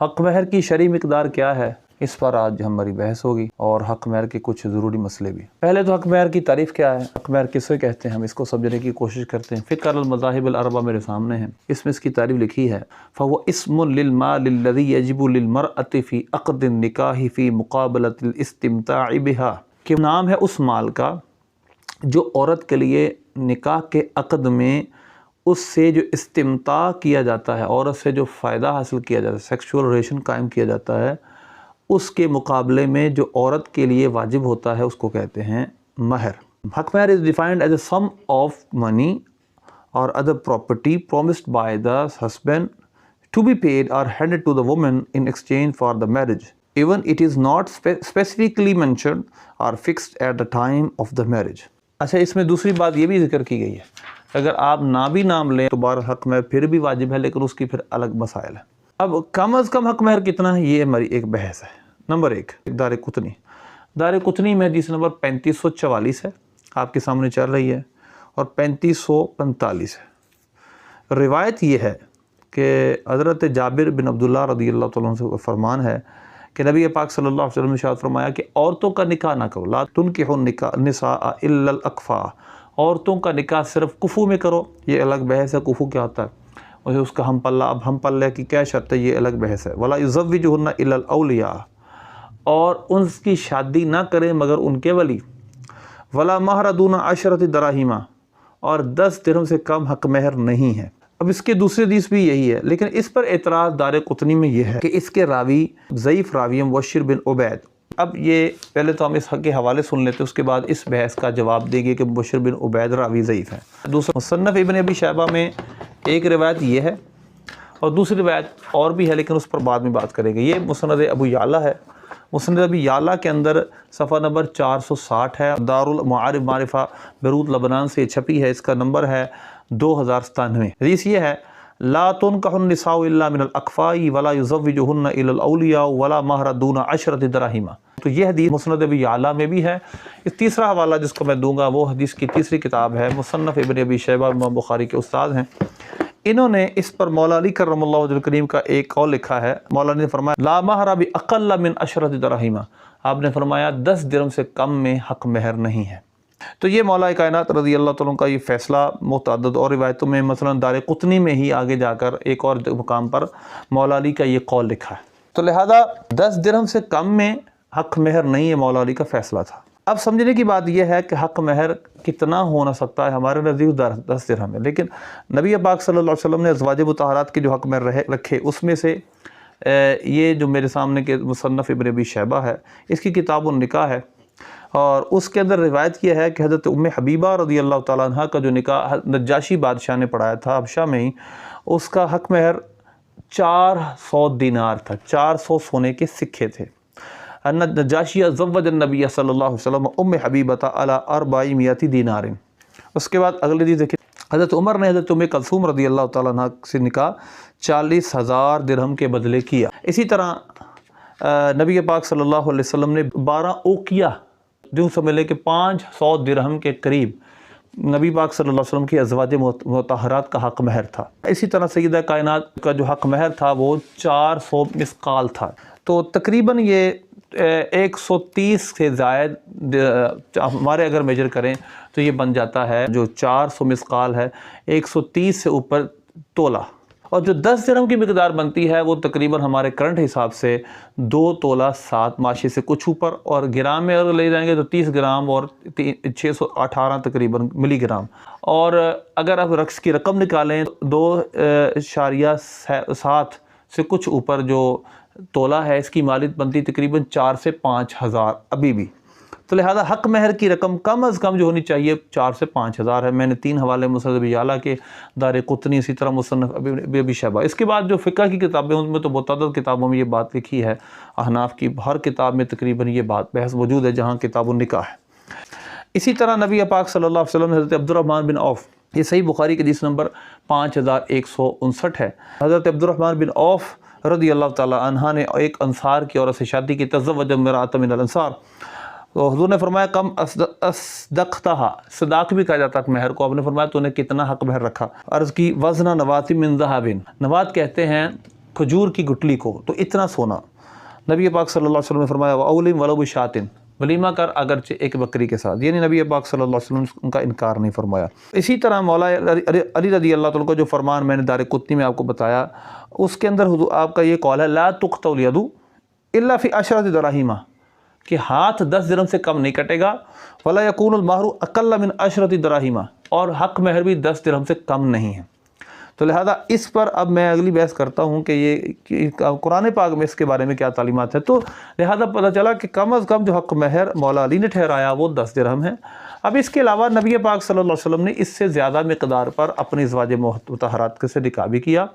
حق مہر کی شرعی مقدار کیا ہے، اس پر آج ہماری بحث ہوگی، اور حق مہر کے کچھ ضروری مسئلے بھی۔ پہلے تو حق مہر کی تعریف کیا ہے، حق مہر کسے کہتے ہیں، ہم اس کو سمجھنے کی کوشش کرتے ہیں۔ فقہ المذاہب الاربعہ میرے سامنے ہے، اس میں اس کی تعریف لکھی ہے، فَهُوَ اسْمٌ لِلْمَالِ الَّذِي يَجِبُ لِلْمَرْأَةِ فِي عَقْدِ النِّكَاحِ فِي مُقَابَلَةِ الِاسْتِمْتَاعِ بِهَا، کہ نام ہے اس مال کا جو عورت کے لیے نکاح کے عقد میں اس سے جو استمتاع کیا جاتا ہے، عورت سے جو فائدہ حاصل کیا جاتا ہے، سیکشول ریلیشن قائم کیا جاتا ہے، اس کے مقابلے میں جو عورت کے لیے واجب ہوتا ہے اس کو کہتے ہیں مہر۔ Haq mehr is defined as a sum of money اور other property promised by the husband to be paid or handed to the woman in exchange for the marriage, even it is not specifically mentioned or fixed at the time of the marriage۔ اچھا، اس میں دوسری بات یہ بھی ذکر کی گئی ہے، اگر آپ نہ بھی نام لیں تو بہر حق مہر پھر بھی واجب ہے، لیکن اس کی پھر الگ مسائل ہیں۔ اب کم از کم حق مہر کتنا ہے، یہ ہماری ایک بحث ہے۔ نمبر 1، دار قطنی۔ دار قطنی میں حدیث نمبر 3544 ہے، آپ کے سامنے چل رہی ہے، اور 3545 ہے۔ روایت یہ ہے کہ حضرت جابر بن عبداللہ رضی اللہ تعالیٰ عنہ سے فرمان ہے کہ نبی پاک صلی اللہ علیہ وسلم نے ارشاد فرمایا کہ عورتوں کا نکاح نہ کرو، لا تنکحوا النساء الا الاکفاء، عورتوں کا نکاح صرف کفو میں کرو۔ یہ الگ بحث ہے، کفو کیا ہوتا ہے، اس کا ہم پلہ، اب ہم پلہ کی کیا شرط ہے، یہ الگ بحث ہے۔ ولا یزوجہن الا الاولیاء، اور ان کی شادی نہ کریں مگر ان کے ولی۔ ولا مہر دون 10 دراہم، اور 10 درہم سے کم حق مہر نہیں ہے۔ اب اس کے دوسرے حدیث بھی یہی ہے، لیکن اس پر اعتراض دار قطنی میں یہ ہے کہ اس کے راوی ضعیف راوی ہیں، مبشر بن عبید۔ اب یہ پہلے تو ہم اس حق کے حوالے سن لیتے، اس کے بعد اس بحث کا جواب دیں گے کہ مبشر بن عبید راوی ضعیف ہے۔ دوسرا مصنف ابن ابی شیبہ میں ایک روایت یہ ہے، اور دوسری روایت اور بھی ہے، لیکن اس پر بعد میں بات کریں گے۔ یہ مسند ابو یعلا ہے۔ مسند ابی یعلا کے اندر صفحہ نمبر 460 ہے، دار المعارف معرفہ بیروت لبنان سے چھپی ہے، اس کا نمبر ہے 2097۔ حدیث یہ ہے، لا تنکح النساء الا من الاکفاء ولا یزوجہن الا الاولیاء ولا مہر دون 10 دراہم۔ تو یہ حدیث مسند ابی یعلا میں بھی ہے۔ اس تیسرا حوالہ جس کو میں دوں گا وہ حدیث کی تیسری کتاب ہے، مصنف ابن ابی شیبہ، امام بخاری کے استاد ہیں۔ انہوں نے اس پر مولا علی کرم اللہ وجہ الکریم کا ایک قول لکھا ہے۔ مولا نے فرمایا لا مہر باقل من 10 دراہم، آپ نے فرمایا 10 درہم سے کم میں حق مہر نہیں ہے۔ تو یہ مولا کائنات رضی اللہ تعالیٰ کا یہ فیصلہ متعدد اور روایتوں میں، مثلا دار قطنی میں ہی آگے جا کر ایک اور مقام پر مولا علی کا یہ قول لکھا ہے۔ تو لہذا 10 درہم سے کم میں حق مہر نہیں ہے، مولا علی کا فیصلہ تھا۔ اب سمجھنے کی بات یہ ہے کہ حق مہر کتنا ہونا سکتا ہے، ہمارے نزدیک 10 درہم ہے، لیکن نبی پاک صلی اللہ علیہ وسلم نے ازواج مطہرات کے جو حق مہر رکھے، اس میں سے یہ جو میرے سامنے کے مصنف ابن ابی شیبہ ہے، اس کی کتاب النکاح ہے، اور اس کے اندر روایت یہ ہے کہ حضرت ام حبیبہ رضی اللہ تعالیٰ عنہ کا جو نکاح نجاشی بادشاہ نے پڑھایا تھا حبشہ میں ہی، اس کا حق مہر 400 دینار تھا، 400 سونے کے سکے تھے۔ ان النجاشی زوج النبی صلی اللہ علیہ وسلم ام حبیبہ علی 400 دینار۔ اس کے بعد اگلے دن دیکھیں، حضرت عمر نے حضرت ام کلثوم رضی اللہ تعالیٰ عنہ سے نکاح 40,000 درہم کے بدلے کیا۔ اسی طرح نبی پاک صلی اللہ علیہ وسلم نے 12 اوقیہ، جو سمجھ لیں کہ 500 درہم کے قریب نبی پاک صلی اللہ علیہ وسلم کی ازواج مطہرات کا حق مہر تھا۔ اسی طرح سیدہ کائنات کا جو حق مہر تھا وہ 400 مثقال تھا۔ تو تقریباً یہ 130 سے زائد ہمارے اگر میجر کریں تو یہ بن جاتا ہے، جو 400 مثقال ہے 130 سے اوپر تولہ، اور جو 10 درہم کی مقدار بنتی ہے وہ تقریباً ہمارے کرنٹ حساب سے 2 تولہ 7 ماشی سے کچھ اوپر، اور گرام میں اگر لے جائیں گے تو 30 گرام اور 618 تقریباً ملی گرام۔ اور اگر آپ رقص کی رقم نکالیں 2.7 سے کچھ اوپر جو تولہ ہے، اس کی مالیت بنتی تقریباً 4 سے 5 ہزار ابھی بھی۔ تو لہذا حق مہر کی رقم کم از کم جو ہونی چاہیے 4 سے 5 ہزار ہے۔ میں نے 3 حوالے مصنف ابی یعلا کے، دار قطنی، اسی طرح مصنف ابی شیبہ۔ اس کے بعد جو فقہ کی کتابیں ان میں تو متعدد کتابوں میں یہ بات لکھی ہے، احناف کی ہر کتاب میں تقریباً یہ بحث موجود ہے جہاں کتاب النکاح ہے۔ اسی طرح نبی پاک صلی اللہ علیہ وسلم نے حضرت عبد الرحمن بن عوف، یہ صحیح بخاری کی حدیث نمبر 5159 ہے، حضرت عبد الرحمن بن عوف رضی اللہ تعالیٰ عنہ نے ایک انصار کی عورت سے شادی کی، تزوج امرأۃ من الانصار۔ تو حضور نے فرمایا کم اصدقتہا، صداق بھی کہا جاتا ہے مہر کو۔ آپ نے فرمایا تو نے کتنا حق مہر رکھا؟ عرض کی وزن نوات من ذہب، نوات کہتے ہیں کھجور کی گٹلی کو تو اتنا سونا۔ نبی پاک صلی اللہ علیہ وسلم نے فرمایا وَأَوْلِمْ وَلَوْ بِشَاةٍ، ولیمہ کر اگرچہ ایک بکری کے ساتھ، یعنی نبی پاک صلی اللہ علیہ وسلم نے ان کا انکار نہیں فرمایا۔ اسی طرح مولا علی رضی اللہ تعالیٰ کا جو فرمان میں نے دارقطنی میں آپ کو بتایا، اس کے اندر آپ کا یہ قول ہے لا تقطع الید الا فی 10 دراہم، کہ ہاتھ 10 درہم سے کم نہیں کٹے گا، ولا یکون المہر اقل من 10 دراہم، اور حق مہر بھی 10 درہم سے کم نہیں ہے۔ تو لہذا اس پر اب میں اگلی بحث کرتا ہوں کہ یہ قرآن پاک میں اس کے بارے میں کیا تعلیمات ہے۔ تو لہذا پتہ چلا کہ کم از کم جو حق مہر مولا علی نے ٹھہرایا وہ 10 درہم ہے۔ اب اس کے علاوہ نبی پاک صلی اللہ علیہ وسلم نے اس سے زیادہ مقدار پر اپنی ازواج مطہرات سے نکاح بھی کیا،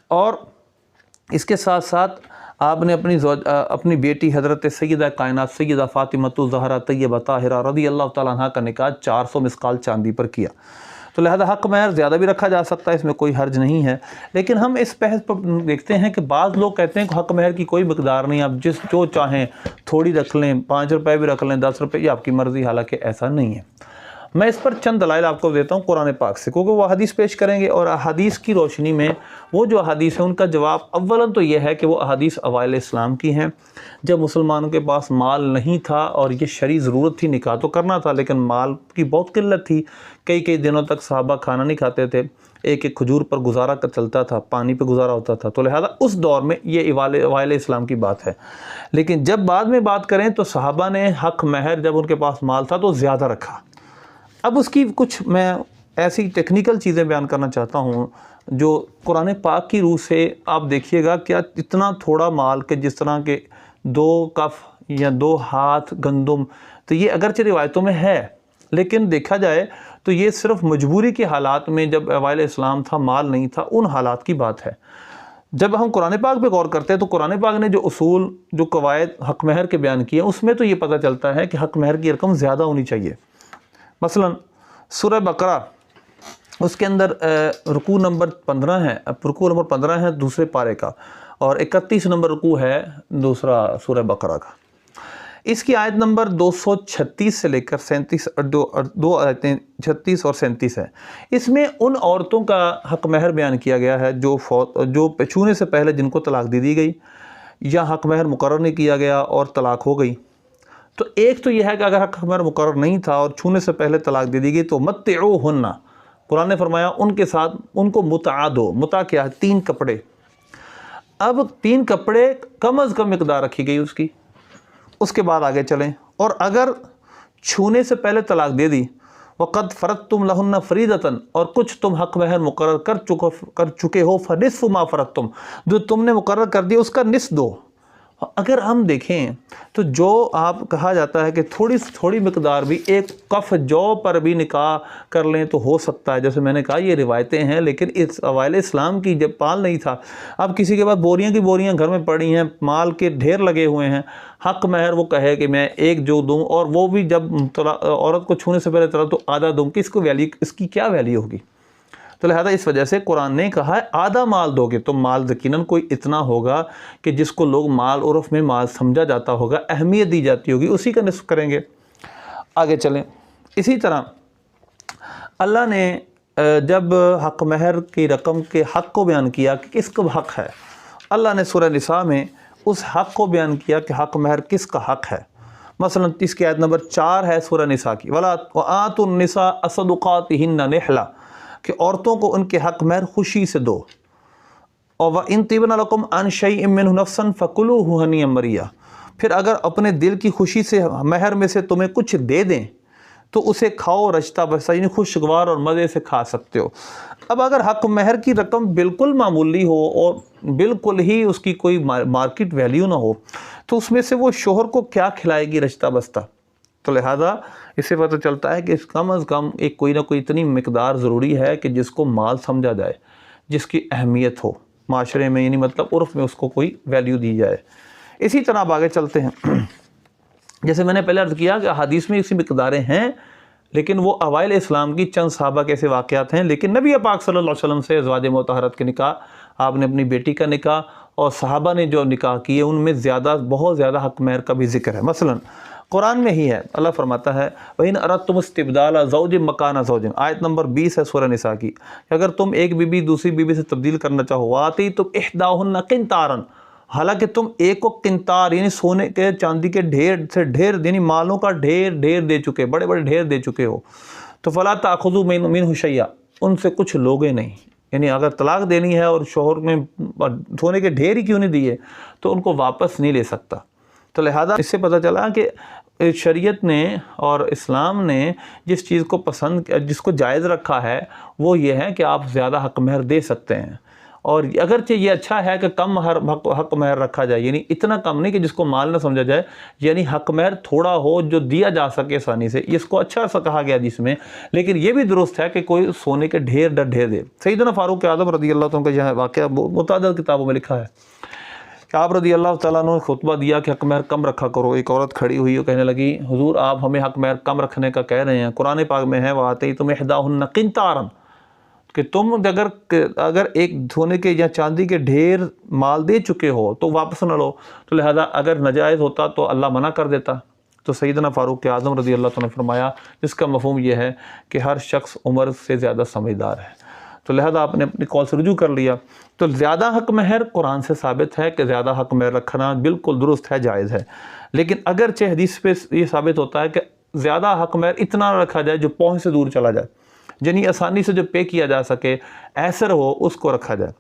اور اس کے ساتھ ساتھ آپ نے اپنی بیٹی حضرت سیدہ کائنات سیدہ فاطمہ الزہرا طیبہ طاہرہ رضی اللہ تعالیٰ عنہ کا نکاح 400 مسقال چاندی پر کیا۔ تو لہذا حق مہر زیادہ بھی رکھا جا سکتا ہے، اس میں کوئی حرج نہیں ہے، لیکن ہم اس بحث پر دیکھتے ہیں کہ بعض لوگ کہتے ہیں کہ حق مہر کی کوئی مقدار نہیں، آپ جو چاہیں تھوڑی رکھ لیں، 5 روپے بھی رکھ لیں، 10 روپے، یہ آپ کی مرضی، حالانکہ ایسا نہیں ہے۔ میں اس پر چند دلائل آپ کو دیتا ہوں قرآن پاک سے، کیونکہ وہ حدیث پیش کریں گے، اور احادیث کی روشنی میں وہ جو احادیث ہیں ان کا جواب اولاً تو یہ ہے کہ وہ احادیث اوائل اسلام کی ہیں، جب مسلمانوں کے پاس مال نہیں تھا اور یہ شرعی ضرورت تھی، نکاح تو کرنا تھا لیکن مال کی بہت قلت تھی، کئی دنوں تک صحابہ کھانا نہیں کھاتے تھے، ایک کھجور پر گزارا چلتا تھا، پانی پہ گزارا ہوتا تھا، تو لہذا اس دور میں یہ اوائل اسلام کی بات ہے۔ لیکن جب بعد میں بات کریں تو صحابہ نے حق مہر جب ان کے پاس مال تھا تو زیادہ رکھا۔ اب اس کی کچھ میں ایسی ٹیکنیکل چیزیں بیان کرنا چاہتا ہوں جو قرآن پاک کی روح سے آپ دیکھیے گا، کیا اتنا تھوڑا مال کہ جس طرح کے 2 کف یا 2 ہاتھ گندم، تو یہ اگرچہ روایتوں میں ہے لیکن دیکھا جائے تو یہ صرف مجبوری کے حالات میں، جب اوائل اسلام تھا مال نہیں تھا، ان حالات کی بات ہے۔ جب ہم قرآن پاک پہ غور کرتے ہیں تو قرآن پاک نے جو اصول، جو قواعد حق مہر کے بیان کیے اس میں تو یہ پتہ چلتا ہے کہ حق مہر کی رقم زیادہ ہونی چاہیے۔ مثلا سورہ بقرہ، اس کے اندر رکوع نمبر 15 ہے، رکوع نمبر 15 ہے دوسرے پارے کا، اور 31 نمبر رکوع ہے دوسرا سورہ بقرہ کا۔ اس کی آیت نمبر 236 سے لے کر 37، دو آیتیں 36 اور 37 ہیں۔ اس میں ان عورتوں کا حق مہر بیان کیا گیا ہے جو چھونے سے پہلے جن کو طلاق دی گئی یا حق مہر مقرر نہیں کیا گیا اور طلاق ہو گئی۔ تو ایک تو یہ ہے کہ اگر حق مہر مقرر نہیں تھا اور چھونے سے پہلے طلاق دے دی گئی تو متعوہن، قرآن نے فرمایا ان کے ساتھ ان کو متع دو۔ متع کیا ہے؟ 3 کپڑے۔ اب 3 کپڑے کم از کم مقدار رکھی گئی اس کی، اس کے بعد آگے چلیں، اور اگر چھونے سے پہلے طلاق دے دی وَقَدْ فَرَضْتُمْ لَهُنَّ فَرِيضَةً، اور کچھ تم حق مہر مقرر کر چکے ہو، فَنِصْفُ مَا فَرَضْتُمْ، جو تم نے مقرر کر دیا اس کا نصف دو۔ اگر ہم دیکھیں تو جو آپ کہا جاتا ہے کہ تھوڑی مقدار بھی، ایک کف جو پر بھی نکاح کر لیں تو ہو سکتا ہے، جیسے میں نے کہا یہ روایتیں ہیں، لیکن اس اوائل اسلام کی جب پال نہیں تھا، اب کسی کے بعد بوریاں کی بوریاں گھر میں پڑی ہیں، مال کے ڈھیر لگے ہوئے ہیں، حق مہر وہ کہے کہ میں 1 جو دوں، اور وہ بھی جب عورت کو چھونے سے پہلے طلاق تو آدھا دوں، اس کی کیا ویلیو ہوگی؟ تو لہذا اس وجہ سے قرآن نے کہا ہے آدھا مال دو گے تو مال یقیناً کوئی اتنا ہوگا کہ جس کو لوگ مال عرف میں مال سمجھا جاتا ہوگا، اہمیت دی جاتی ہوگی، اسی کا نصف کریں گے۔ آگے چلیں۔ اسی طرح اللہ نے جب حق مہر کی رقم کے حق کو بیان کیا کہ کس کا حق ہے، اللہ نے سورہ نساء میں اس حق کو بیان کیا کہ حق مہر کس کا حق ہے۔ مثلا اس کی آیت نمبر 4 ہے سورہ نساء کی، وَآتُوا النِّسَاءَ صَدُقَاتِهِنَّ نِحْلَةً، کہ عورتوں کو ان کے حق مہر خوشی سے دو، اور وَإِن طِبْنَ لَكُمْ عَنْ شَيْءٍ مِّنْهُ نَفْسًا فَكُلُوهُ هَنِيًّا مَرِيًّا، پھر اگر اپنے دل کی خوشی سے مہر میں سے تمہیں کچھ دے دیں تو اسے کھاؤ رچتا بستا، یعنی خوشگوار اور مزے سے کھا سکتے ہو۔ اب اگر حق مہر کی رقم بالکل معمولی ہو اور بالکل ہی اس کی کوئی مارکیٹ ویلیو نہ ہو تو اس میں سے وہ شوہر کو کیا کھلائے گی رچتا بستا؟ تو لہذا اس سے پتہ چلتا ہے کہ کم از کم ایک کوئی نہ کوئی اتنی مقدار ضروری ہے کہ جس کو مال سمجھا جائے، جس کی اہمیت ہو معاشرے میں، یعنی مطلب عرف میں اس کو کوئی ویلیو دی جائے۔ اسی طرح اب آگے چلتے ہیں۔ جیسے میں نے پہلے عرض کیا کہ احادیث میں اسی مقداریں ہیں، لیکن وہ اوائل اسلام کی چند صحابہ کے ایسے واقعات ہیں، لیکن نبی پاک صلی اللہ علیہ وسلم سے ازواج مطہرات کے نکاح، آپ نے اپنی بیٹی کا نکاح اور صحابہ نے جو نکاح کیے ان میں بہت زیادہ حق مہر کا بھی ذکر ہے۔ مثلا قرآن میں ہی ہے، اللہ فرماتا ہے وَإِنْ أَرَدْتُمُ اسْتِبْدَالَ زَوْجٍ مَّكَانَ زَوْجٍ، آیت نمبر 20 ہے سورہ نساء کی، کہ اگر تم ایک بیوی دوسری بیوی سے تبدیل کرنا چاہو، وَآتَيْتُمْ إِحْدَاهُنَّ قِنْطَارًا، حالانکہ تم ایک کو قنطار یعنی سونے کے چاندی کے ڈھیر سے ڈھیر یعنی مالوں کا ڈھیر دے چکے، بڑے بڑے ڈھیر دے چکے ہو، تو فَلَا تَأْخُذُوا مِنْهُ شَيْئًا، ان سے کچھ لوگے نہیں، یعنی اگر طلاق دینی ہے اور شوہر میں سونے کے ڈھیر ہی کیوں نہیں دیے تو ان کو واپس نہیں لے سکتا۔ تو لہذا اس سے پتہ چلا کہ شریعت نے اور اسلام نے جس چیز کو جس کو جائز رکھا ہے وہ یہ ہے کہ آپ زیادہ حق مہر دے سکتے ہیں، اور اگرچہ یہ اچھا ہے کہ کم حق مہر رکھا جائے، یعنی اتنا کم نہیں کہ جس کو مال نہ سمجھا جائے، یعنی حق مہر تھوڑا ہو جو دیا جا سکے آسانی سے، اس کو اچھا سا کہا گیا جس میں، لیکن یہ بھی درست ہے کہ کوئی سونے کے ڈھیر دے۔ سیدنا فاروق اعظم رضی اللہ عنہ کا یہ واقعہ متعدد کتابوں میں لکھا ہے کہ آپ رضی اللہ تعالیٰ عنہ نے خطبہ دیا کہ حق مہر کم رکھا کرو۔ ایک عورت کھڑی ہوئی اور کہنے لگی حضور آپ ہمیں حق مہر کم رکھنے کا کہہ رہے ہیں، قرآن پاک میں ہے وَآتَيْتُمْ إِحْدَاهُنَّ قِنْطَارًا، کہ تم اگر ایک سونے کے یا چاندی کے ڈھیر مال دے چکے ہو تو واپس نہ لو، تو لہذا اگر ناجائز ہوتا تو اللہ منع کر دیتا۔ تو سیدنا فاروق اعظم رضی اللہ عنہ نے فرمایا جس کا مفہوم یہ ہے کہ ہر شخص عمر سے زیادہ سمجھدار ہے، تو لہذا آپ نے اپنی قول سے رجوع کر لیا۔ تو زیادہ حق مہر قرآن سے ثابت ہے کہ زیادہ حق مہر رکھنا بالکل درست ہے، جائز ہے، لیکن اگرچہ حدیث پہ یہ ثابت ہوتا ہے کہ زیادہ حق مہر اتنا نہ رکھا جائے جو پہنچ سے دور چلا جائے، یعنی آسانی سے جو پے کیا جا سکے، ایسر ہو، اس کو رکھا جائے۔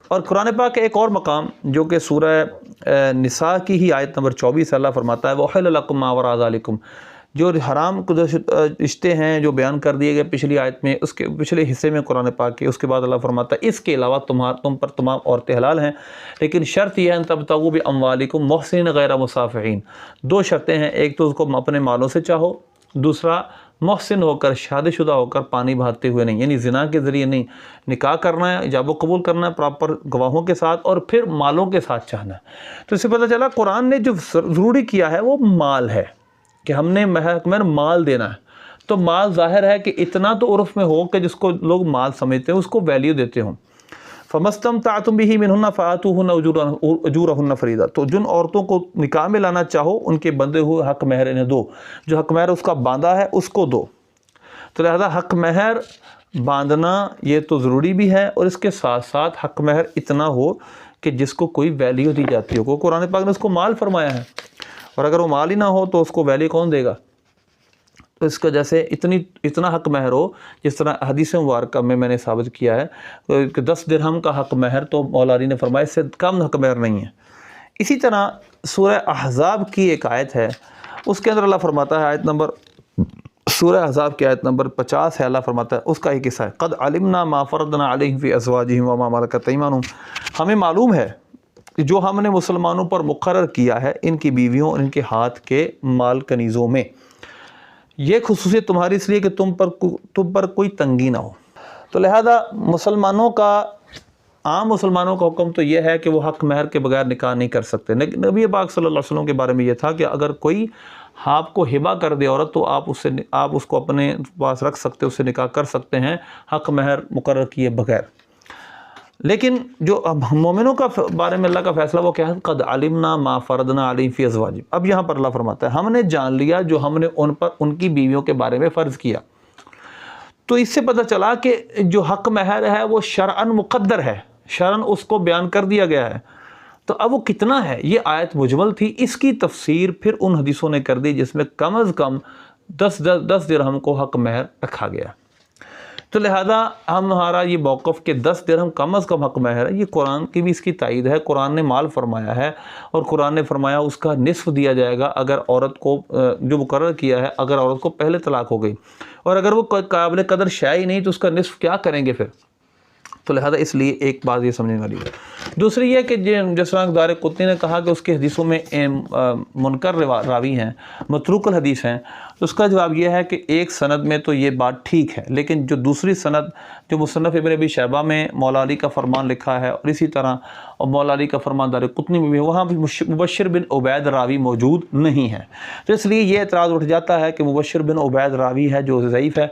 اور قرآن پاک کے ایک اور مقام جو کہ سورہ نساء کی ہی آیت نمبر 24 اللہ فرماتا ہے وَأُحِلَّ لَكُم مَّا وَرَاءَ ذَلِكُم، جو حرام رشتے ہیں جو بیان کر دیے گئے پچھلی آیت میں، اس کے پچھلے حصے میں قرآن پاک کے، اس کے بعد اللہ فرماتا ہے اس کے علاوہ تم پر تمام عورتیں حلال ہیں، لیکن شرط یہ ہے ان تبتغوا بِأَمْوَالِكُم مُحْسِنِينَ غَيْرَ مُسَافِحِينَ، دو شرطیں ہیں، ایک تو اس کو اپنے مالوں سے چاہو، دوسرا محسن ہو کر، شادی شدہ ہو کر، پانی بہاتے ہوئے نہیں، یعنی زنا کے ذریعے نہیں، نکاح کرنا ہے، ایجاب و قبول کرنا ہے پراپر گواہوں کے ساتھ، اور پھر مالوں کے ساتھ چاہنا ہے۔ تو اس سے پتہ چلا قرآن نے جو ضروری کیا ہے وہ مال ہے، کہ ہم نے مال دینا ہے، تو مال ظاہر ہے کہ اتنا تو عرف میں ہو کہ جس کو لوگ مال سمجھتے ہیں اس کو ویلیو دیتے ہوں۔ فَمَسْتَمْتَعْتُمْ بِهِ مِنْهُنَّ فَآتُوهُنَّ أُجُورَهُنَّ فَرِيضَةً، تو جن عورتوں کو نکاح میں لانا چاہو ان کے بندے ہوئے حق مہر انہیں دو، جو حق مہر اس کا باندھا ہے اس کو دو۔ تو لہذا حق مہر باندھنا یہ تو ضروری بھی ہے، اور اس کے ساتھ ساتھ حق مہر اتنا ہو کہ جس کو کوئی ویلیو دی جاتی ہو، قرآن پاک نے اس کو مال فرمایا ہے، اور اگر وہ مال ہی نہ ہو تو اس کو ویلیو کون دے گا؟ تو اس کا جیسے اتنا حق مہر ہو، جس طرح حدیث مبارکہ میں نے ثابت کیا ہے کہ 10 درہم کا حق مہر تو مولا علی نے فرمایا اس سے کم حق مہر نہیں ہے۔ اسی طرح سورہ احزاب کی ایک آیت ہے، اس کے اندر اللہ فرماتا ہے سورہ احزاب کی آیت نمبر 50 ہے، اللہ فرماتا ہے اس کا ایک حصہ ہے قد علمنا ما فرضنا علیہم فی ازواجہم وما ملکت ایمانہم، ہمیں معلوم ہے جو ہم نے مسلمانوں پر مقرر کیا ہے ان کی بیویوں اور ان کے ہاتھ کے مال کنیزوں میں، یہ خصوصیت تمہاری اس لیے کہ تم پر کوئی تنگی نہ ہو۔ تو لہذا عام مسلمانوں کا حکم تو یہ ہے کہ وہ حق مہر کے بغیر نکاح نہیں کر سکتے۔ نبی پاک صلی اللہ علیہ وسلم کے بارے میں یہ تھا کہ اگر کوئی آپ کو ہبہ کر دے عورت تو آپ اس کو اپنے پاس رکھ سکتے، اس سے نکاح کر سکتے ہیں حق مہر مقرر کیے بغیر۔ لیکن جو اب مومنوں کا بارے میں اللہ کا فیصلہ وہ کیا ہے قد علمنا ما فرضنا علیہم فی ازواجہم، اب یہاں پر اللہ فرماتا ہے ہم نے جان لیا جو ہم نے ان کی بیویوں کے بارے میں فرض کیا۔ تو اس سے پتہ چلا کہ جو حق مہر ہے وہ شرعاً مقدر ہے، شرعاً اس کو بیان کر دیا گیا ہے۔ تو اب وہ کتنا ہے، یہ آیت مجمل تھی، اس کی تفسیر پھر ان حدیثوں نے کر دی جس میں کم از کم 10 درہم کو حق مہر رکھا گیا۔ تو لہذا ہمارا یہ موقف کہ 10 درہم کم از کم حق مہر ہے، یہ قرآن کی بھی اس کی تائید ہے، قرآن نے مال فرمایا ہے، اور قرآن نے فرمایا اس کا نصف دیا جائے گا اگر عورت کو جو مقرر کیا ہے، اگر عورت کو پہلے طلاق ہو گئی، اور اگر وہ قابل قدر شے ہی نہیں تو اس کا نصف کیا کریں گے پھر؟ تو لہذا اس لیے ایک بات یہ سمجھنے والی ہے۔ دوسری یہ کہ جس طرح دارقطنی نے کہا کہ اس کے حدیثوں میں منکر راوی ہیں، متروک الحدیث ہیں، تو اس کا جواب یہ ہے کہ ایک سند میں تو یہ بات ٹھیک ہے، لیکن جو دوسری سند جو مصنف ابن ابی شیبہ میں مولا علی کا فرمان لکھا ہے، اور اسی طرح مولا علی کا فرمان دارقطنی میں بھی، وہاں مبشر بن عبید راوی موجود نہیں ہے، تو اس لیے یہ اعتراض اٹھ جاتا ہے کہ مبشر بن عبید راوی ہے جو ضعیف ہے۔